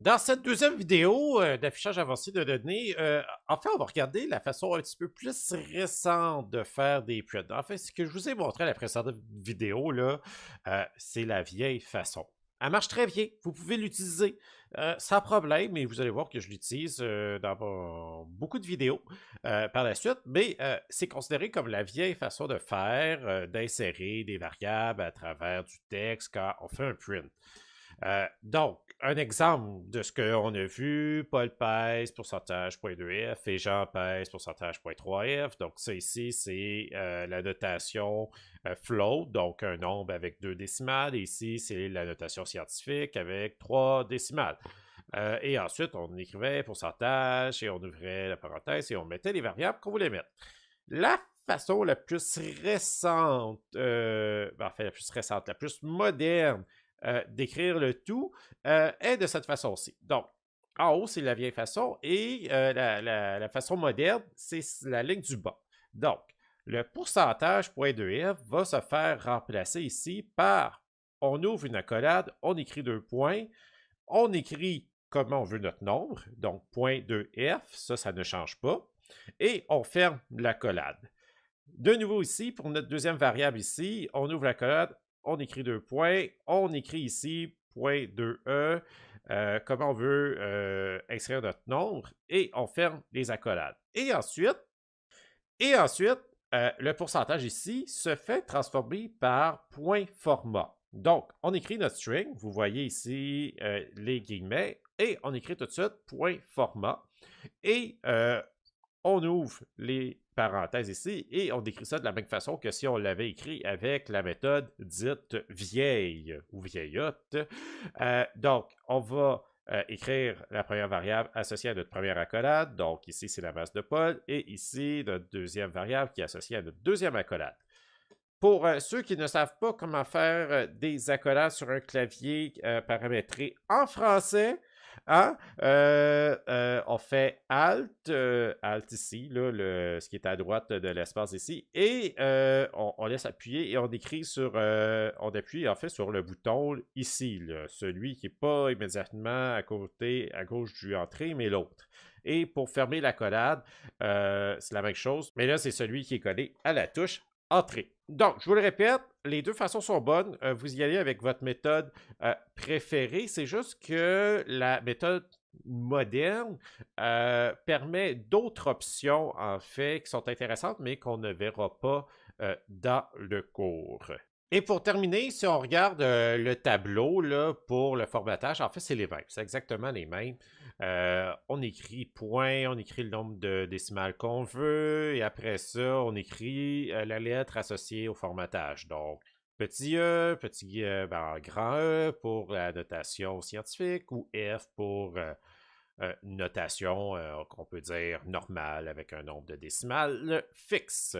Dans cette deuxième vidéo d'affichage avancé de données, en fait, on va regarder la façon un petit peu plus récente de faire des prints. En fait, ce que je vous ai montré à la précédente vidéo, là, c'est la vieille façon. Elle marche très bien. Vous pouvez l'utiliser sans problème, mais vous allez voir que je l'utilise dans beaucoup de vidéos par la suite. Mais c'est considéré comme la vieille façon de faire, d'insérer des variables à travers du texte quand on fait un print. Donc, un exemple de ce qu'on a vu, Paul pèse pourcentage .2f et Jean pèse pourcentage .3f. Donc, ça ici, c'est la notation float, donc un nombre avec deux décimales. Et ici, c'est la notation scientifique avec trois décimales. Et ensuite, on écrivait pourcentage et on ouvrait la parenthèse et on mettait les variables qu'on voulait mettre. La façon la plus récente, enfin la plus récente, la plus moderne d'écrire le tout est de cette façon-ci. Donc, en haut, c'est la vieille façon et la façon moderne, c'est la ligne du bas. Donc, le pourcentage .2f va se faire remplacer ici par, on ouvre une accolade, on écrit deux points, on écrit comment on veut notre nombre, donc .2f, ça ne change pas, et on ferme l'accolade. De nouveau ici, pour notre deuxième variable ici, on ouvre l'accolade, on écrit deux points, on écrit ici .2e, comment on veut extraire notre nombre, et on ferme les accolades. Et ensuite, le pourcentage ici se fait transformer par point format. Donc, on écrit notre string, vous voyez ici les guillemets, et on écrit tout de suite point format. Et on ouvre les parenthèses ici et on décrit ça de la même façon que si on l'avait écrit avec la méthode dite vieille ou vieillotte. Donc, on va écrire la première variable associée à notre première accolade. Donc, ici, c'est la masse de Paul. Et ici, notre deuxième variable qui est associée à notre deuxième accolade. Pour ceux qui ne savent pas comment faire des accolades sur un clavier paramétré en français, hein, on fait Alt ici, là, ce qui est à droite de l'espace ici, et on laisse appuyer et on écrit on appuie en fait sur le bouton ici, là, celui qui n'est pas immédiatement à côté, à gauche du entrée, mais l'autre. Et pour fermer l'accolade, c'est la même chose, mais là, c'est celui qui est collé à la touche entrée. Donc, je vous le répète, les deux façons sont bonnes. Vous y allez avec votre méthode préférée. C'est juste que la méthode moderne permet d'autres options, en fait, qui sont intéressantes, mais qu'on ne verra pas dans le cours. Et pour terminer, si on regarde le tableau là, pour le formatage, en fait, c'est les mêmes. C'est exactement les mêmes. On écrit point, on écrit le nombre de décimales qu'on veut, et après ça, on écrit la lettre associée au formatage. Donc, petit E, grand E pour la notation scientifique, ou F pour une notation qu'on peut dire normale avec un nombre de décimales fixe.